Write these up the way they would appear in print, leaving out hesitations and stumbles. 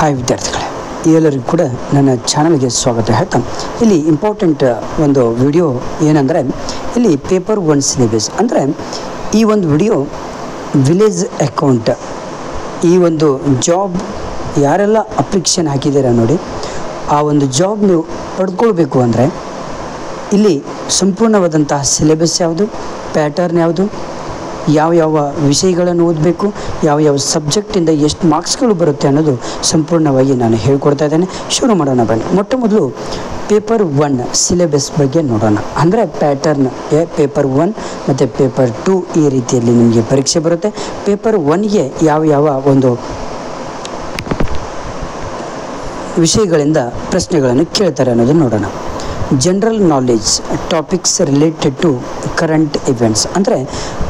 Hi ವಿದ್ಯಾರ್ಥಿಗಳೇ, ಎಲ್ಲರಿಗೂ ಕೂಡ ನನ್ನ ಚಾನಲ್ಗೆ ಸ್ವಾಗತ ಹೇಳ್ತಾ ಇಲ್ಲಿ ಇಂಪಾರ್ಟೆಂಟ್ ಒಂದು ವಿಡಿಯೋ ಏನಂದರೆ ಇಲ್ಲಿ ಪೇಪರ್ 1 ಸಿಲೆಬಸ್ ಅಂದರೆ ಈ ಒಂದು ವಿಡಿಯೋ ವಿಲೇಜ್ ಅಕೌಂಟ್ ಈ ಒಂದು ಜಾಬ್ ಯಾರೆಲ್ಲ ಅಪ್ಲಿಕೇಶನ್ ಹಾಕಿದ್ದೀರಾ ನೋಡಿ, ಆ ಒಂದು ಜಾಬ್ ನೀವು ಪಡ್ಕೊಳ್ಬೇಕು ಅಂದರೆ ಇಲ್ಲಿ ಸಂಪೂರ್ಣವಾದಂತಹ ಸಿಲೆಬಸ್ ಯಾವುದು, ಪ್ಯಾಟರ್ನ್ ಯಾವುದು, ಯಾವ ವಿಷಯಗಳನ್ನು ಓದಬೇಕು, ಯಾವ ಸಬ್ಜೆಕ್ಟಿಂದ ಎಷ್ಟು ಮಾರ್ಕ್ಸ್ಗಳು ಬರುತ್ತೆ ಅನ್ನೋದು ಸಂಪೂರ್ಣವಾಗಿ ನಾನು ಹೇಳ್ಕೊಡ್ತಾ ಇದ್ದೇನೆ. ಶುರು ಮಾಡೋಣ ಬನ್ನಿ. ಮೊಟ್ಟ ಮೊದಲು ಪೇಪರ್ 1 ಸಿಲೆಬಸ್ ಬಗ್ಗೆ ನೋಡೋಣ. ಅಂದರೆ ಪ್ಯಾಟರ್ನ್ ಪೇಪರ್ 1 ಮತ್ತು ಪೇಪರ್ 2 ಈ ರೀತಿಯಲ್ಲಿ ನಿಮಗೆ ಪರೀಕ್ಷೆ ಬರುತ್ತೆ. ಪೇಪರ್ 1ಗೆ ಯಾವ ಒಂದು ವಿಷಯಗಳಿಂದ ಪ್ರಶ್ನೆಗಳನ್ನು ಕೇಳ್ತಾರೆ ಅನ್ನೋದನ್ನು ನೋಡೋಣ. General knowledge topics related to current events ಅಂದರೆ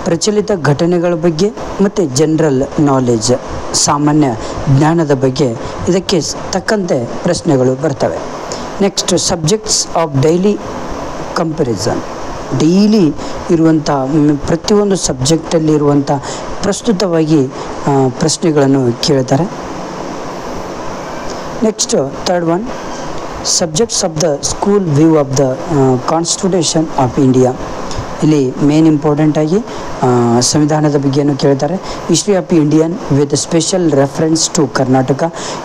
ಪ್ರಚಲಿತ ಘಟನೆಗಳ ಬಗ್ಗೆ ಮತ್ತು ಜನರಲ್ ನಾಲೆಡ್ಜ್ ಸಾಮಾನ್ಯ ಜ್ಞಾನದ ಬಗ್ಗೆ ಇದಕ್ಕೆ ತಕ್ಕಂತೆ ಪ್ರಶ್ನೆಗಳು ಬರ್ತವೆ. Next subjects of daily comparison, daily ಇರುವಂಥ ಪ್ರತಿಯೊಂದು ಸಬ್ಜೆಕ್ಟಲ್ಲಿ ಇರುವಂಥ ಪ್ರಸ್ತುತವಾಗಿ ಪ್ರಶ್ನೆಗಳನ್ನು ಕೇಳ್ತಾರೆ. Next third one subjects of the school view of the constitution of India. ಇಲ್ಲಿ ಮೇನ್ ಇಂಪಾರ್ಟೆಂಟ್ ಆಗಿ ಸಂವಿಧಾನದ ಬಗ್ಗೆಯನ್ನು ಕೇಳ್ತಾರೆ. History of Indian with special reference to Karnataka,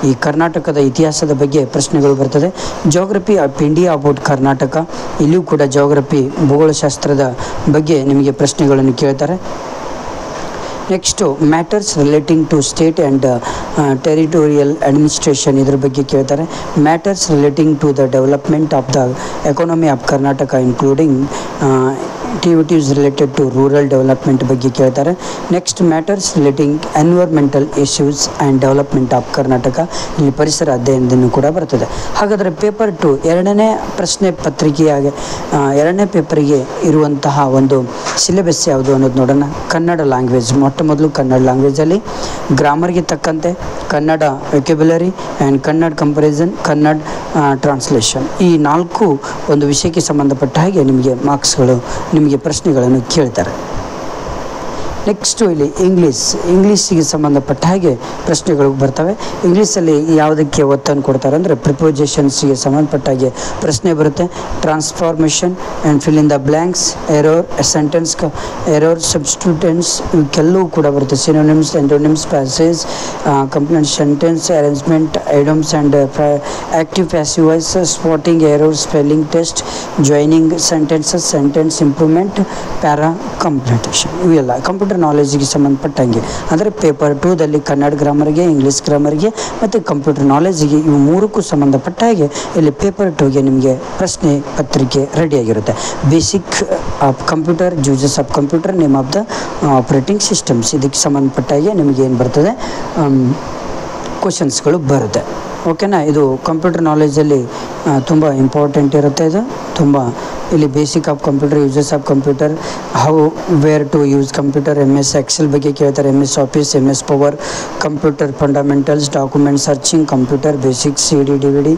ಈ ಕರ್ನಾಟಕದ ಇತಿಹಾಸದ ಬಗ್ಗೆ ಪ್ರಶ್ನೆಗಳು ಬರ್ತದೆ. Geography of India about Karnataka, ಇಲ್ಲಿಯೂ ಕೂಡ ಜೋಗ್ರಫಿ ಭೂಗೋಳಶಾಸ್ತ್ರದ ಬಗ್ಗೆ ನಿಮಗೆ ಪ್ರಶ್ನೆಗಳನ್ನು ಕೇಳ್ತಾರೆ. Next matters relating to state and territorial administration, ಇದ್ರ ಬಗ್ಗೆ ಕೇಳ್ತಾರೆ. Matters relating to the development of the economy of Karnataka including activities related to rural development ಬಗ್ಗೆ ಕೇಳ್ತಾರೆ. Next matters relating environmental issues and development of Karnataka, ಇಲ್ಲಿ ಪರಿಸರ ಅಧ್ಯಯನದಿಂದ ಕೂಡ ಬರ್ತದೆ. ಹಾಗಾದರೆ ಪೇಪರ್ 2 ಎರಡನೇ ಪ್ರಶ್ನೆ ಪತ್ರಿಕೆಯಾಗಿ ಎರಡನೇ ಪೇಪರಿಗೆ ಇರುವಂತಹ ಒಂದು ಸಿಲೆಬಸ್ ಯಾವುದು ಅನ್ನೋದು ನೋಡೋಣ. ಕನ್ನಡ ಲ್ಯಾಂಗ್ವೇಜ್, ಮೊಟ್ಟ ಮೊದಲು ಕನ್ನಡ ಲ್ಯಾಂಗ್ವೇಜಲ್ಲಿ ಗ್ರಾಮರ್ಗೆ ತಕ್ಕಂತೆ Kannada vocabulary and Kannada comparison, Kannada translation, ಈ 4 ಒಂದು ವಿಷಯಕ್ಕೆ ಸಂಬಂಧಪಟ್ಟ ಹಾಗೆ ನಿಮಗೆ ಮಾರ್ಕ್ಸ್ಗಳು ನಿಮಗೆ ಪ್ರಶ್ನೆಗಳನ್ನು ಕೇಳ್ತಾರೆ. ನೆಕ್ಸ್ಟು ಇಲ್ಲಿ ಇಂಗ್ಲೀಷಿಗೆ ಸಂಬಂಧಪಟ್ಟ ಹಾಗೆ ಪ್ರಶ್ನೆಗಳು ಬರ್ತವೆ. ಇಂಗ್ಲೀಷಲ್ಲಿ ಯಾವುದಕ್ಕೆ ಒತ್ತನ್ನು ಕೊಡ್ತಾರೆ ಅಂದರೆ ಪ್ರಿಪೋಸಿಷನ್ಸ್ಗೆ ಸಂಬಂಧಪಟ್ಟ ಹಾಗೆ ಪ್ರಶ್ನೆ ಬರುತ್ತೆ. Transformation and fill in the blanks, error, sentence error, substitutions, ಇವಕ್ಕೆಲ್ಲವೂ ಕೂಡ ಬರುತ್ತೆ. Synonyms, antonyms, passage, complaint, sentence arrangement, idioms and active passive voice, spotting error, spelling test, joining sentences, sentence improvement, para completion, ಇವೆಲ್ಲ computer ನಾಲೆಜ್ಗೆ ಸಂಬಂಧಪಟ್ಟಂಗೆ. ಅಂದರೆ paper 2ದಲ್ಲಿ ಕನ್ನಡ ಗ್ರಾಮರ್ಗೆ, English ಗ್ರಾಮರ್ಗೆ ಮತ್ತು ಕಂಪ್ಯೂಟರ್ ನಾಲೆಜ್ಗೆ ಇವು 3ಕ್ಕೂ ಸಂಬಂಧಪಟ್ಟ ಹಾಗೆ ಇಲ್ಲಿ ಪೇಪರ್ 2ಗೆ ನಿಮಗೆ ಪ್ರಶ್ನೆ ಪತ್ರಿಕೆ ರೆಡಿಯಾಗಿರುತ್ತೆ. Basic of computer, uses of computer, name of the operating systems, ಇದಕ್ಕೆ ಸಂಬಂಧಪಟ್ಟ ಹಾಗೆ ನಿಮಗೆ ಏನು ಬರ್ತದೆ ಕ್ವಶನ್ಸ್ಗಳು ಬರುತ್ತೆ. ಓಕೆನಾ. ಇದು ಕಂಪ್ಯೂಟರ್ ನಾಲೆಜಲ್ಲಿ ತುಂಬ ಇಂಪಾರ್ಟೆಂಟ್ ಇರುತ್ತೆ. ಇದು ತುಂಬ ಇಲ್ಲಿ basic of computer, uses of computer, how where to use computer, MS Excel ಬಗ್ಗೆ ಕೇಳ್ತಾರೆ, MS Office, MS power, computer fundamentals, document searching, computer basics, CD DVD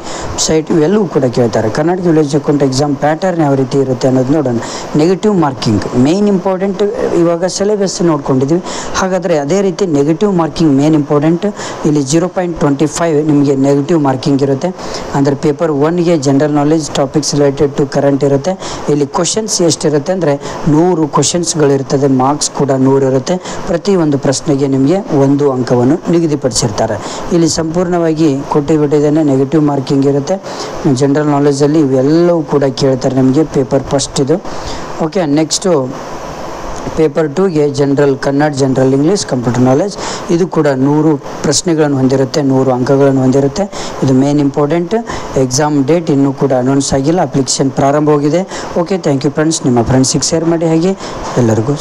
site, ಇವೆಲ್ಲವೂ ಕೂಡ ಕೇಳ್ತಾರೆ. Karnataka village account exam pattern ಯಾವ ರೀತಿ ಇರುತ್ತೆ ಅನ್ನೋದು ನೋಡೋಣ. ನೆಗೆಟಿವ್ ಮಾರ್ಕಿಂಗ್ ಮೇನ್ ಇಂಪಾರ್ಟೆಂಟ್, ಇವಾಗ ಸಿಲೆಬಸ್ ನೋಡ್ಕೊಂಡಿದ್ದೀವಿ. ಹಾಗಾದರೆ ಅದೇ ರೀತಿ ನೆಗೆಟಿವ್ ಮಾರ್ಕಿಂಗ್ ಮೇನ್ ಇಂಪಾರ್ಟೆಂಟ್. ಇಲ್ಲಿ 0.25 ನಿಮಗೆ ನೆಗೆಟಿವ್ ಮಾರ್ಕಿಂಗ್ ಇರುತ್ತೆ. ಅಂದರೆ ಪೇಪರ್ 1ಗೆ general knowledge topics related to current ಇರುತ್ತೆ. ಇಲ್ಲಿ ಕ್ವಶನ್ಸ್ ಎಷ್ಟಿರುತ್ತೆ ಅಂದರೆ 100 ಕ್ವಶನ್ಸ್ಗಳಿರ್ತದೆ, ಮಾರ್ಕ್ಸ್ ಕೂಡ 100 ಇರುತ್ತೆ. ಪ್ರತಿಯೊಂದು ಪ್ರಶ್ನೆಗೆ ನಿಮಗೆ 1 ಅಂಕವನ್ನು ನಿಗದಿಪಡಿಸಿರ್ತಾರೆ. ಇಲ್ಲಿ ಸಂಪೂರ್ಣವಾಗಿ ಕೊಟ್ಟಿಬಿಟ್ಟಿದ್ದೇನೆ. ನೆಗೆಟಿವ್ ಮಾರ್ಕಿಂಗ್ ಇರುತ್ತೆ. ಜನರಲ್ ನಾಲೆಜಲ್ಲಿ ಇವೆಲ್ಲವೂ ಕೂಡ ಕೇಳ್ತಾರೆ ನಿಮಗೆ ಪೇಪರ್ 1 ಇದು. ಓಕೆ. ನೆಕ್ಸ್ಟು ಪೇಪರ್ 2ಗೆ general Kannada, general English, computer knowledge, ಇದು ಕೂಡ 100 ಪ್ರಶ್ನೆಗಳನ್ನು ಹೊಂದಿರುತ್ತೆ, 100 ಅಂಕಗಳನ್ನು ಹೊಂದಿರುತ್ತೆ. ಇದು ಮೇನ್ ಇಂಪಾರ್ಟೆಂಟ್. ಎಕ್ಸಾಮ್ ಡೇಟ್ ಇನ್ನೂ ಕೂಡ ಅನೌನ್ಸ್ ಆಗಿಲ್ಲ, ಅಪ್ಲಿಕೇಶನ್ ಪ್ರಾರಂಭವಾಗಿದೆ. Okay, thank you friends. ನಿಮ್ಮ ಫ್ರೆಂಡ್ಸಿಗೆ ಶೇರ್ ಮಾಡಿ. ಹಾಗೆ ಎಲ್ಲರಿಗೂ